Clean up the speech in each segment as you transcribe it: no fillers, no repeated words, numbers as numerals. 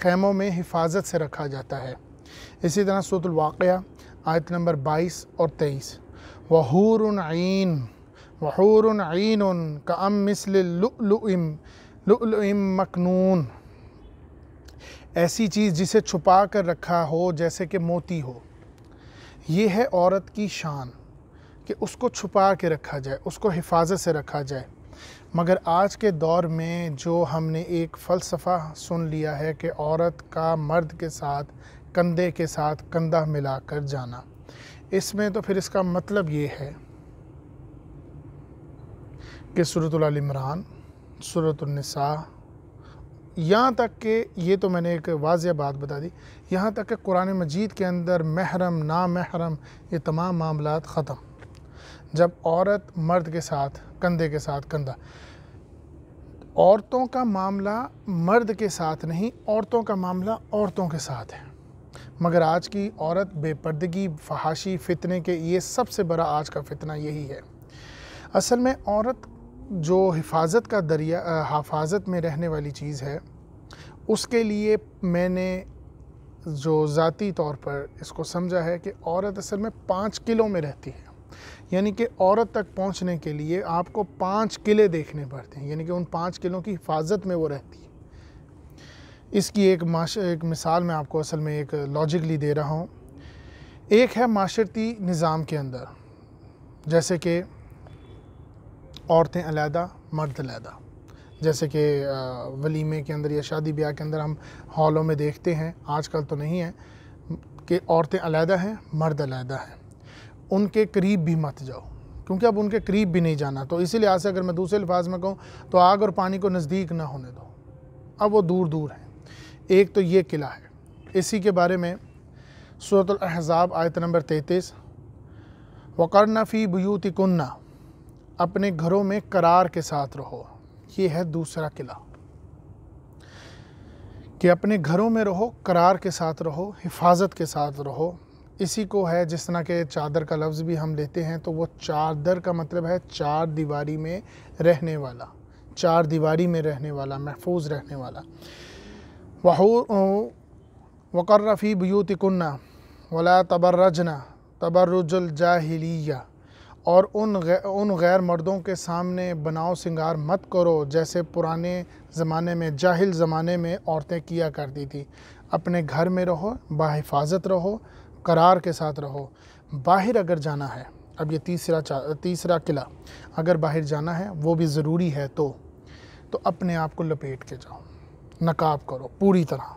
خیموں میں حفاظت سے رکھا جاتا ہے۔ اسی طرح سورۃ الواقعہ آیت نمبر 22 اور 23، وحور عین وحور عین کأمثل لؤلؤ مکنون، ایسی چیز جسے چھپا کر رکھا ہو جیسے کہ موتی ہو۔ یہ ہے عورت کی شان کہ اس کو چھپا کے رکھا جائے، اس کو حفاظت سے رکھا جائے۔ مگر آج کے دور میں جو ہم نے ایک فلسفہ سن لیا ہے کہ عورت کا مرد کے ساتھ کندھے کے ساتھ کندھا ملا کر جانا، اس میں تو پھر اس کا مطلب یہ ہے کہ سورۃ آل عمران، سورۃ النساء، یہاں تک کہ یہ تو میں نے ایک واضح بات بتا دی، یہاں تک کہ قرآن مجید کے اندر محرم نامحرم یہ تمام معاملات ختم۔ جب عورت مرد کے ساتھ کندھے کے ساتھ کندھا، عورتوں کا معاملہ مرد کے ساتھ نہیں، عورتوں کا معاملہ عورتوں کے ساتھ ہے۔ مگر آج کی عورت بے پردگی، فحاشی، فتنے کے، یہ سب سے بڑا آج کا فتنہ یہی ہے۔ اصل میں عورت جو حفاظت کا حفاظت میں رہنے والی چیز ہے، اس کے لیے میں نے جو ذاتی طور پر اس کو سمجھا ہے کہ عورت اصل میں 5 قلعوں میں رہتی ہے، یعنی کہ عورت تک پہنچنے کے لیے آپ کو 5 قلعے دیکھنے پڑتے ہیں، یعنی کہ ان 5 قلعوں کی حفاظت میں وہ رہتی ہے۔ اس کی ایک مثال میں آپ کو اصل میں ایک لاجکلی دے رہا ہوں۔ ایک ہے معاشرتی نظام کے اندر، جیسے کہ عورتیں علیحدہ، مرد علیحدہ، جیسے کہ ولیمے کے اندر یا شادی بیاہ کے اندر ہم ہالوں میں دیکھتے ہیں، آج کل تو نہیں ہے، کہ عورتیں علیحدہ ہیں، مرد علیحدہ ہیں۔ ان کے قریب بھی مت جاؤ، کیونکہ اب ان کے قریب بھی نہیں جانا۔ تو اسی لحاظ سے اگر میں دوسرے الفاظ میں کہوں تو آگ اور پانی کو نزدیک نہ ہونے دو، اب وہ دور دور ہیں۔ ایک تو یہ قلعہ ہے، اسی کے بارے میں سورۃ الاحزاب آیت نمبر 33، وَقَرْنَ فِي بُيُوتِكُنَّ، اپنے گھروں میں قرار کے ساتھ رہو۔ یہ ہے دوسرا قلعہ کہ اپنے گھروں میں رہو، قرار کے ساتھ رہو، حفاظت کے ساتھ رہو۔ اسی کو ہے جس طرح کہ چادر کا لفظ بھی ہم لیتے ہیں، تو وہ چادر کا مطلب ہے 4 دیواری میں رہنے والا، 4 دیواری میں رہنے والا، محفوظ رہنے والا۔ وَقَرَّ فِي بُيُوتِكُنَّ وَلَا تَبَرَّجْنَ تَبَرُّجَ الْجَاهِلِيَّةِ، اور ان غیر مردوں کے سامنے بناؤ سنگار مت کرو جیسے پرانے زمانے میں، جاہل زمانے میں عورتیں کیا کرتی تھی۔ اپنے گھر میں رہو، باحفاظت رہو، قرار کے ساتھ رہو۔ باہر اگر جانا ہے، اب یہ تیسرا قلعہ، اگر باہر جانا ہے وہ بھی ضروری ہے تو اپنے آپ کو لپیٹ کے جاؤ، نقاب کرو پوری طرح،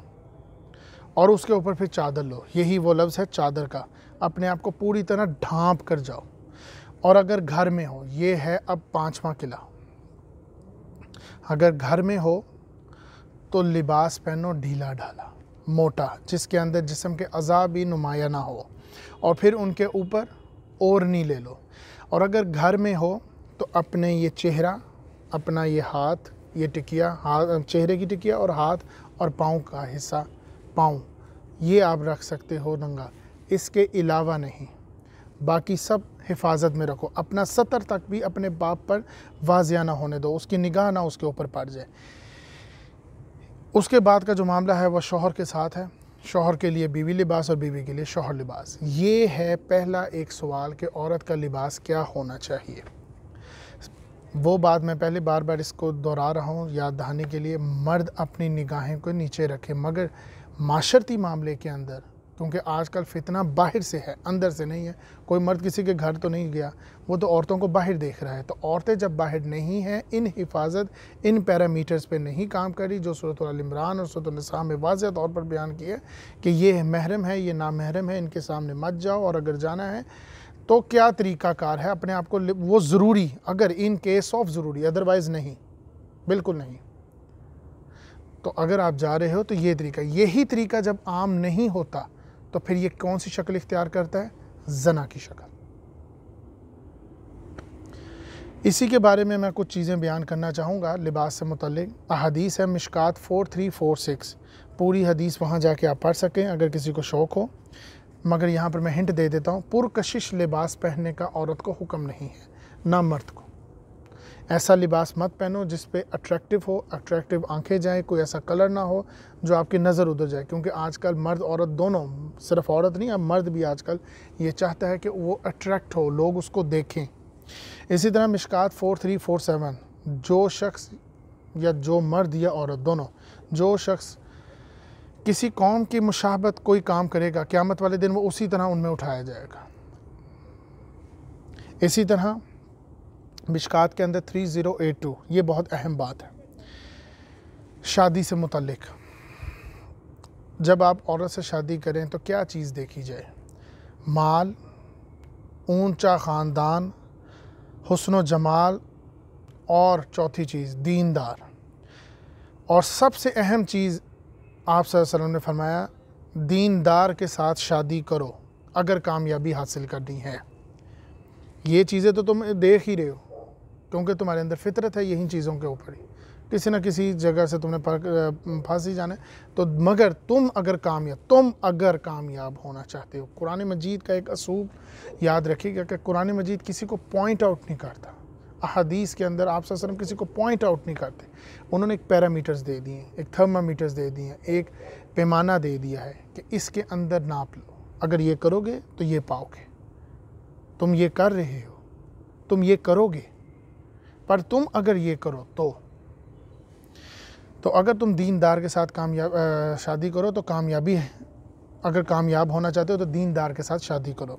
اور اس کے اوپر پھر چادر لو۔ یہی وہ لفظ ہے چادر کا، اپنے آپ کو پوری طرح ڈھانپ کر جاؤ۔ اور اگر گھر میں ہو، یہ ہے اب 5واں قلعہ، اگر گھر میں ہو تو لباس پہنو ڈھیلا ڈھالا، موٹا، جس کے اندر جسم کے اعضاء بھی نمایاں نہ ہو، اور پھر ان کے اوپر اوڑھنی لے لو۔ اور اگر گھر میں ہو تو اپنے یہ چہرہ، اپنا یہ ہاتھ، یہ ٹکیا، چہرے کی ٹکیا اور ہاتھ اور پاؤں کا حصہ، پاؤں، یہ آپ رکھ سکتے ہو ننگا، اس کے علاوہ نہیں، باقی سب حفاظت میں رکھو۔ اپنا سطر تک بھی اپنے باپ پر واضح نہ ہونے دو، اس کی نگاہ نہ اس کے اوپر پڑ جائے۔ اس کے بعد کا جو معاملہ ہے وہ شوہر کے ساتھ ہے، شوہر کے لیے بیوی لباس اور بیوی کے لیے شوہر لباس۔ یہ ہے پہلا ایک سوال کہ عورت کا لباس کیا ہونا چاہیے۔ وہ بات میں پہلے بار بار اس کو دہرا رہا ہوں یاد دہانی کے لیے، مرد اپنی نگاہیں کو نیچے رکھے، مگر معاشرتی معاملے کے اندر، کیونکہ آج کل فتنہ باہر سے ہے، اندر سے نہیں ہے۔ کوئی مرد کسی کے گھر تو نہیں گیا، وہ تو عورتوں کو باہر دیکھ رہا ہے۔ تو عورتیں جب باہر نہیں ہیں، ان حفاظت، ان پیرامیٹرز پہ نہیں کام کری جو سورۃ آل عمران اور سورۃ النساء میں واضح طور پر بیان کی ہے کہ یہ محرم ہے، یہ نامحرم ہے، ان کے سامنے مت جاؤ، اور اگر جانا ہے تو کیا طریقہ کار ہے اپنے آپ کو، وہ ضروری، اگر ان کیس آف ضروری، ادروائز نہیں، بالکل نہیں۔ تو اگر آپ جا رہے ہو تو یہ طریقہ، یہی طریقہ جب عام نہیں ہوتا تو پھر یہ کون سی شکل اختیار کرتا ہے؟ زنا کی شکل۔ اسی کے بارے میں کچھ چیزیں بیان کرنا چاہوں گا لباس سے متعلق۔ احادیث ہے مشکات 4346، پوری حدیث وہاں جا کے آپ پڑھ سکیں اگر کسی کو شوق ہو، مگر یہاں پر میں ہنٹ دے دیتا ہوں، پرکشش لباس پہننے کا عورت کو حکم نہیں ہے، نہ مرد کو۔ ایسا لباس مت پہنو جس پہ اٹریکٹیو ہو، اٹریکٹیو آنکھیں جائیں، کوئی ایسا کلر نہ ہو جو آپ کی نظر ادھر جائے، کیونکہ آج کل مرد عورت دونوں، صرف عورت نہیں اب مرد بھی آج کل یہ چاہتا ہے کہ وہ اٹریکٹ ہو، لوگ اس کو دیکھیں۔ اسی طرح مشکات 4347، جو شخص یا جو مرد یا عورت دونوں، جو شخص کسی قوم کی مشابہت کوئی کام کرے گا قیامت والے دن وہ اسی طرح ان میں اٹھایا جائے گا۔ اسی طرح مشکات کے اندر 3082، یہ بہت اہم بات ہے شادی سے متعلق۔ جب آپ عورت سے شادی کریں تو کیا چیز دیکھی جائے؟ مال، اونچا خاندان، حسن و جمال، اور چوتھی چیز دیندار۔ اور سب سے اہم چیز آپ صلی اللہ علیہ وسلم نے فرمایا دیندار کے ساتھ شادی کرو اگر کامیابی حاصل کرنی ہے۔ یہ چیزیں تو تم دیکھ ہی رہے ہو کیونکہ تمہارے اندر فطرت ہے یہی چیزوں کے اوپر ہی، کسی نہ کسی جگہ سے تم نے پھانسی جانا ہے تو، مگر تم اگر کامیاب ہونا چاہتے ہو۔ قرآن مجید کا ایک اصول یاد رکھیے گا کہ قرآن مجید کسی کو پوائنٹ آؤٹ نہیں کرتا۔ احادیث کے اندر آپ صلی اللہ علیہ وسلم کسی کو پوائنٹ آؤٹ نہیں کرتے، انہوں نے ایک پیرامیٹرز دے دیے ہیں، ایک تھرمامیٹرز دے دیے ہیں، ایک پیمانہ دے دیا ہے کہ اس کے اندر ناپ لو، اگر یہ کرو گے تو یہ پاؤ گے، تم یہ کر رہے ہو، تم یہ کرو گے، پر تم اگر یہ کرو تو اگر تم دیندار کے ساتھ شادی کرو تو کامیابی ہے، اگر کامیاب ہونا چاہتے ہو تو دیندار کے ساتھ شادی کرو۔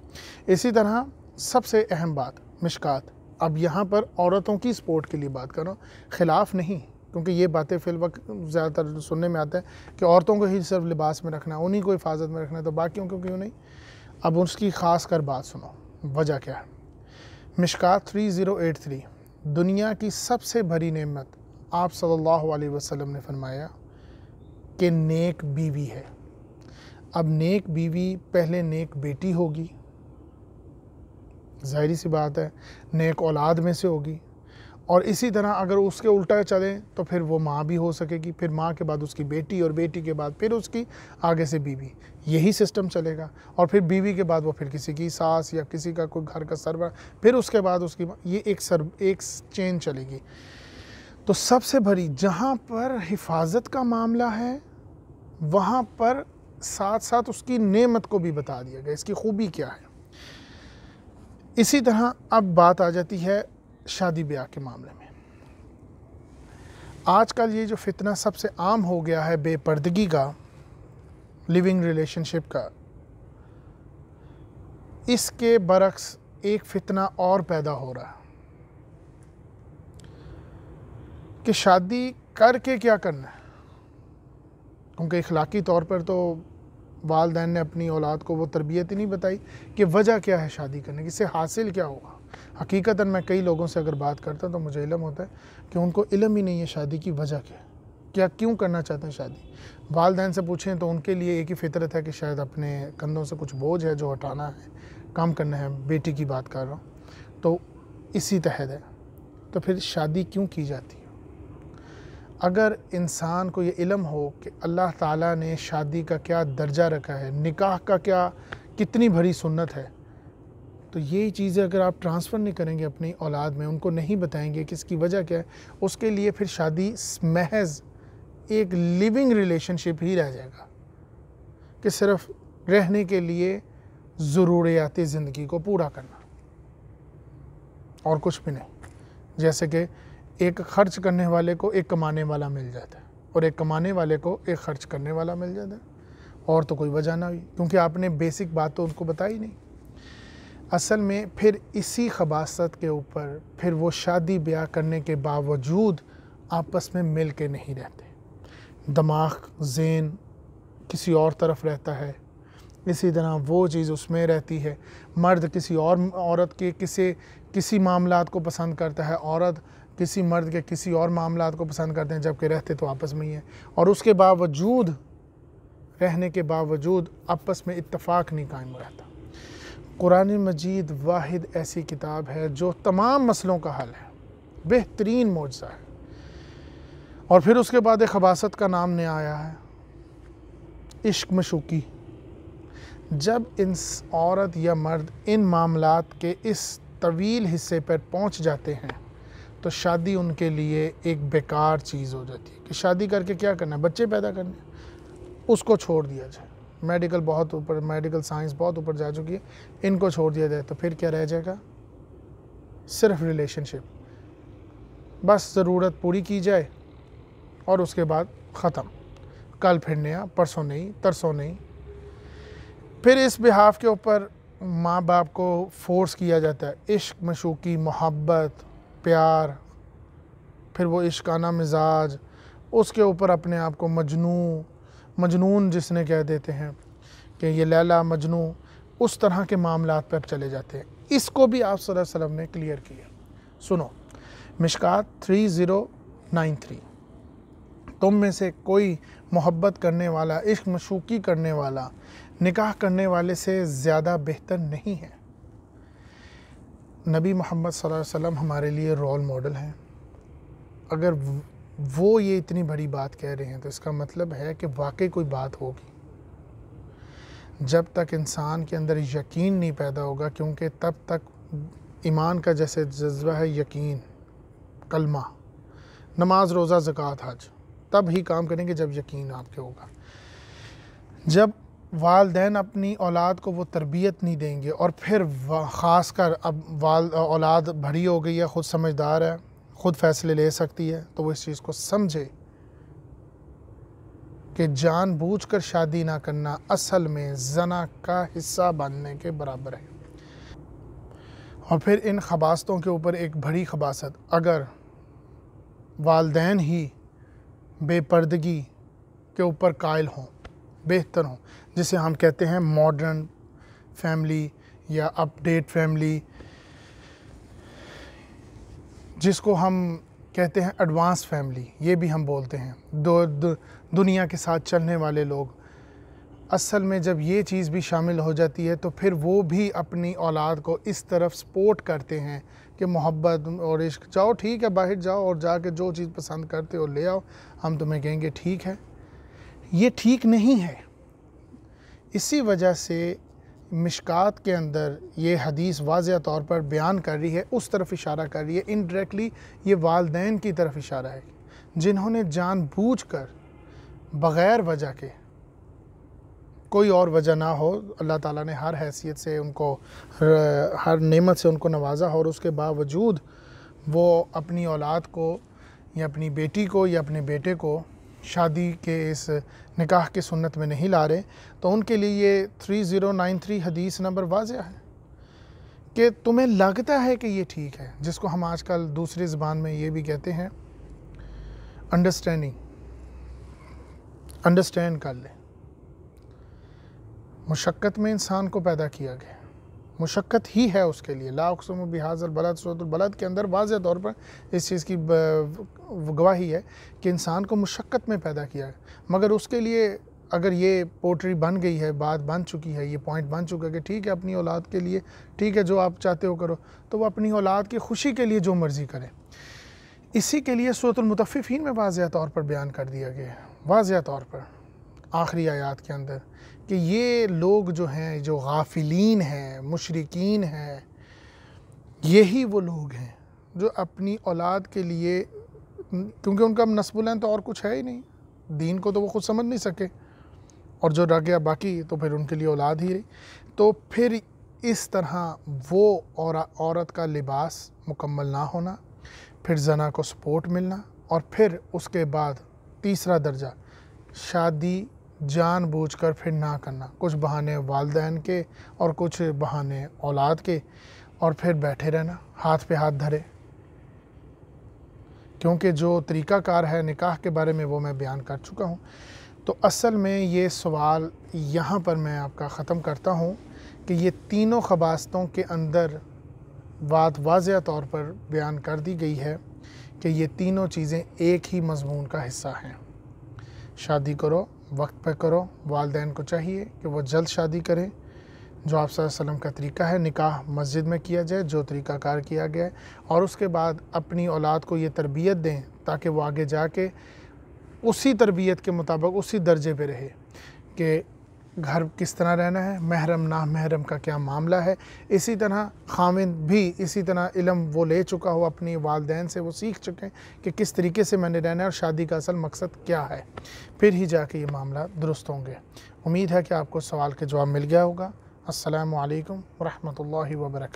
اسی طرح سب سے اہم بات مشکات، اب یہاں پر عورتوں کی سپورٹ کے لیے بات کروں، خلاف نہیں، کیونکہ یہ باتیں فی الوقت زیادہ تر سننے میں آتا ہے کہ عورتوں کو ہی صرف لباس میں رکھنا ہے، انہیں کو حفاظت میں رکھنا ہے تو باقیوں کو کیوں نہیں؟ اب اس کی خاص کر بات سنو، وجہ کیا ہے؟ مشکات 3083، دنیا کی سب سے بڑی نعمت آپ صلی اللہ علیہ وسلم نے فرمایا کہ نیک بیوی ہے۔ اب نیک بیوی پہلے نیک بیٹی ہوگی، ظاہری سی بات ہے، نیک اولاد میں سے ہوگی، اور اسی طرح اگر اس کے الٹا چلیں تو پھر وہ ماں بھی ہو سکے گی، پھر ماں کے بعد اس کی بیٹی، اور بیٹی کے بعد پھر اس کی آگے سے بیوی، یہی سسٹم چلے گا، اور پھر بیوی کے بعد وہ پھر کسی کی ساس یا کسی کا کوئی گھر کا سربراہ، پھر اس کے بعد اس کی یہ ایک چین چلے گی۔ تو سب سے بڑی جہاں پر حفاظت کا معاملہ ہے وہاں پر ساتھ ساتھ اس کی نعمت کو بھی بتا دیا گیا، اس کی خوبی کیا ہے۔ اسی طرح اب بات آ جاتی ہے شادی بیاہ کے معاملے میں۔ آج کل یہ جو فتنہ سب سے عام ہو گیا ہے بے پردگی کا، لیونگ ریلیشن شپ کا، اس کے برعکس ایک فتنہ اور پیدا ہو رہا ہے کہ شادی کر کے کیا کرنا ہے، کیونکہ اخلاقی طور پر تو والدین نے اپنی اولاد کو وہ تربیت ہی نہیں بتائی کہ وجہ کیا ہے شادی کرنے کی، اس سے حاصل کیا ہوگا۔ حقیقتاً میں کئی لوگوں سے اگر بات کرتا ہوں تو مجھے علم ہوتا ہے کہ ان کو علم ہی نہیں ہے شادی کی وجہ کیا کیوں کرنا چاہتے ہیں شادی۔ والدین سے پوچھیں تو ان کے لیے ایک ہی فطرت ہے کہ شاید اپنے کندھوں سے کچھ بوجھ ہے جو ہٹانا ہے، کام کرنا ہے، بیٹی کی بات کر رہا ہوں، تو اسی تحت ہے۔ تو پھر شادی کیوں کی جاتی ہے؟ اگر انسان کو یہ علم ہو کہ اللہ تعالیٰ نے شادی کا کیا درجہ رکھا ہے، نکاح کا کتنی بڑی سنت ہے، تو یہ چیزیں اگر آپ ٹرانسفر نہیں کریں گے اپنی اولاد میں، ان کو نہیں بتائیں گے کہ اس کی وجہ کیا ہے، اس کے لیے پھر شادی محض ایک لیونگ ریلیشن شپ ہی رہ جائے گا کہ صرف رہنے کے لیے ضروریات زندگی کو پورا کرنا اور کچھ بھی نہیں۔ جیسے کہ ایک خرچ کرنے والے کو ایک کمانے والا مل جاتا ہے اور ایک کمانے والے کو ایک خرچ کرنے والا مل جاتا ہے، اور تو کوئی وجہ نہ ہوئی، کیونکہ آپ نے بیسک بات تو ان کو بتائی نہیں۔ اصل میں پھر اسی خباثت کے اوپر پھر وہ شادی بیاہ کرنے کے باوجود آپس میں مل کے نہیں رہتے، دماغ ذہن کسی اور طرف رہتا ہے، اسی طرح وہ چیز اس میں رہتی ہے، مرد کسی اور عورت کے کسی معاملات کو پسند کرتا ہے، عورت کسی مرد کے کسی اور معاملات کو پسند کرتے ہیں، جبکہ رہتے تو آپس میں ہی ہیں، اور اس کے باوجود رہنے کے باوجود آپس میں اتفاق نہیں قائم رہتا۔ قرآن مجید واحد ایسی کتاب ہے جو تمام مسئلوں کا حل ہے، بہترین معجزہ ہے، اور پھر اس کے بعد ایک خباثت کا نام نے آیا ہے عشق مشوقی۔ جب ان عورت یا مرد ان معاملات کے اس طویل حصے پر پہنچ جاتے ہیں تو شادی ان کے لیے ایک بیکار چیز ہو جاتی ہے کہ شادی کر کے کیا کرنا ہے، بچے پیدا کرنے، اس کو چھوڑ دیا جائے۔ میڈیکل بہت اوپر، میڈیکل سائنس بہت اوپر جا چکی ہے، ان کو چھوڑ دیا جائے تو پھر کیا رہ جائے گا؟ صرف ریلیشن شپ، بس ضرورت پوری کی جائے اور اس کے بعد ختم، کل پھر نیا، پرسوں نہیں، ترسوں نہیں۔ پھر اس بحاف کے اوپر ماں باپ کو فورس کیا جاتا ہے، عشق، مشوقی، محبت، پیار، پھر وہ عشقانہ مزاج، اس کے اوپر اپنے آپ کو مجنون جس نے کہہ دیتے ہیں کہ یہ لیلا مجنو، اس طرح کے معاملات پر چلے جاتے ہیں۔ اس کو بھی آپ صلی اللہ علیہ وسلم نے کلیئر کیا۔ سنو، مشکات 3093، تم میں سے کوئی محبت کرنے والا، عشق مشوقی کرنے والا، نکاح کرنے والے سے زیادہ بہتر نہیں ہے۔ نبی محمد صلی اللہ علیہ وسلم ہمارے لیے رول ماڈل ہیں۔ اگر وہ یہ اتنی بڑی بات کہہ رہے ہیں تو اس کا مطلب ہے کہ واقعی کوئی بات ہوگی۔ جب تک انسان کے اندر یقین نہیں پیدا ہوگا، کیونکہ تب تک ایمان کا جیسے جذبہ ہے، یقین، کلمہ، نماز، روزہ، زکوٰۃ، حج، تب ہی کام کریں گے جب یقین آپ کے ہوگا۔ جب والدین اپنی اولاد کو وہ تربیت نہیں دیں گے، اور پھر خاص کر اب اولاد بڑی ہو گئی ہے، خود سمجھدار ہے، خود فیصلے لے سکتی ہے، تو وہ اس چیز کو سمجھے کہ جان بوجھ کر شادی نہ کرنا اصل میں زنا کا حصہ بننے کے برابر ہے۔ اور پھر ان خباثتوں کے اوپر ایک بڑی خباثت، اگر والدین ہی بے پردگی کے اوپر قائل ہوں، بہتر ہوں، جسے ہم کہتے ہیں ماڈرن فیملی یا اپ ڈیٹ فیملی، جس کو ہم کہتے ہیں ایڈوانس فیملی، یہ بھی ہم بولتے ہیں، دنیا کے ساتھ چلنے والے لوگ۔ اصل میں جب یہ چیز بھی شامل ہو جاتی ہے تو پھر وہ بھی اپنی اولاد کو اس طرف سپورٹ کرتے ہیں کہ محبت اور عشق، جاؤ ٹھیک ہے، باہر جاؤ اور جا کے جو چیز پسند کرتے ہو لے آؤ، ہم تمہیں کہیں گے ٹھیک ہے۔ یہ ٹھیک نہیں ہے۔ اسی وجہ سے مشکات کے اندر یہ حدیث واضح طور پر بیان کر رہی ہے، اس طرف اشارہ کر رہی ہے، انڈائریکٹلی یہ والدین کی طرف اشارہ ہے، جنہوں نے جان بوجھ کر بغیر وجہ کے، کوئی اور وجہ نہ ہو، اللہ تعالیٰ نے ہر حیثیت سے ان کو، ہر نعمت سے ان کو نوازا ہو، اور اس کے باوجود وہ اپنی اولاد کو یا اپنی بیٹی کو یا اپنے بیٹے کو شادی کے اس نکاح کی سنت میں نہیں لا رہے، تو ان کے لیے یہ 3093 حدیث نمبر واضح ہے کہ تمہیں لگتا ہے کہ یہ ٹھیک ہے، جس کو ہم آج کل دوسری زبان میں یہ بھی کہتے ہیں انڈرسٹینڈ کر لیں۔ مشقت میں انسان کو پیدا کیا گیا، مشقت ہی ہے اس کے لیے۔ لا اقسم بہذا البلد، سورۃ البلد کے اندر واضح طور پر اس چیز کی گواہی ہے کہ انسان کو مشقت میں پیدا کیا گیا، مگر اس کے لیے اگر یہ پوٹری بن گئی ہے، بات بن چکی ہے، یہ پوائنٹ بن چکا ہے کہ ٹھیک ہے اپنی اولاد کے لیے ٹھیک ہے، جو آپ چاہتے ہو کرو، تو وہ اپنی اولاد کی خوشی کے لیے جو مرضی کرے۔ اسی کے لیے سورۃ المطففین میں واضح طور پر بیان کر دیا گیا ہے، واضح طور پر آخری آیات کے اندر، کہ یہ لوگ جو ہیں، جو غافلین ہیں، مشرکین ہیں، یہی وہ لوگ ہیں جو اپنی اولاد کے لیے، کیونکہ ان کا نسب العین تو اور کچھ ہے ہی نہیں، دین کو تو وہ خود سمجھ نہیں سکے، اور جو رہ گیا باقی تو پھر ان کے لیے اولاد ہی رہی، تو پھر اس طرح وہ عورت کا لباس مکمل نہ ہونا، پھر زنا کو سپورٹ ملنا، اور پھر اس کے بعد تیسرا درجہ شادی جان بوجھ کر پھر نہ کرنا، کچھ بہانے والدین کے اور کچھ بہانے اولاد کے، اور پھر بیٹھے رہنا ہاتھ پہ ہاتھ دھرے، کیونکہ جو طریقہ کار ہے نکاح کے بارے میں وہ میں بیان کر چکا ہوں۔ تو اصل میں یہ سوال یہاں پر میں آپ کا ختم کرتا ہوں کہ یہ تینوں خباثتوں کے اندر بات واضح طور پر بیان کر دی گئی ہے کہ یہ تینوں چیزیں ایک ہی مضمون کا حصہ ہیں۔ شادی کرو، وقت پہ کرو، والدین کو چاہیے کہ وہ جلد شادی کریں، جو آپ صلی اللہ علیہ وسلم کا طریقہ ہے، نکاح مسجد میں کیا جائے جو طریقہ کار کیا گیا ہے، اور اس کے بعد اپنی اولاد کو یہ تربیت دیں تاکہ وہ آگے جا کے اسی تربیت کے مطابق اسی درجے پہ رہے کہ گھر کس طرح رہنا ہے، محرم نامحرم کا کیا معاملہ ہے. اسی طرح خاوند بھی اسی طرح علم وہ لے چکا ہو اپنی والدین سے، وہ سیکھ چکے کہ کس طریقے سے میں نے رہنا ہے اور شادی کا اصل مقصد کیا ہے، پھر ہی جا کے یہ معاملات درست ہوں گے. امید ہے کہ آپ کو سوال کے جواب مل گیا ہوگا. السلام علیکم ورحمۃ اللہ وبرکاتہ.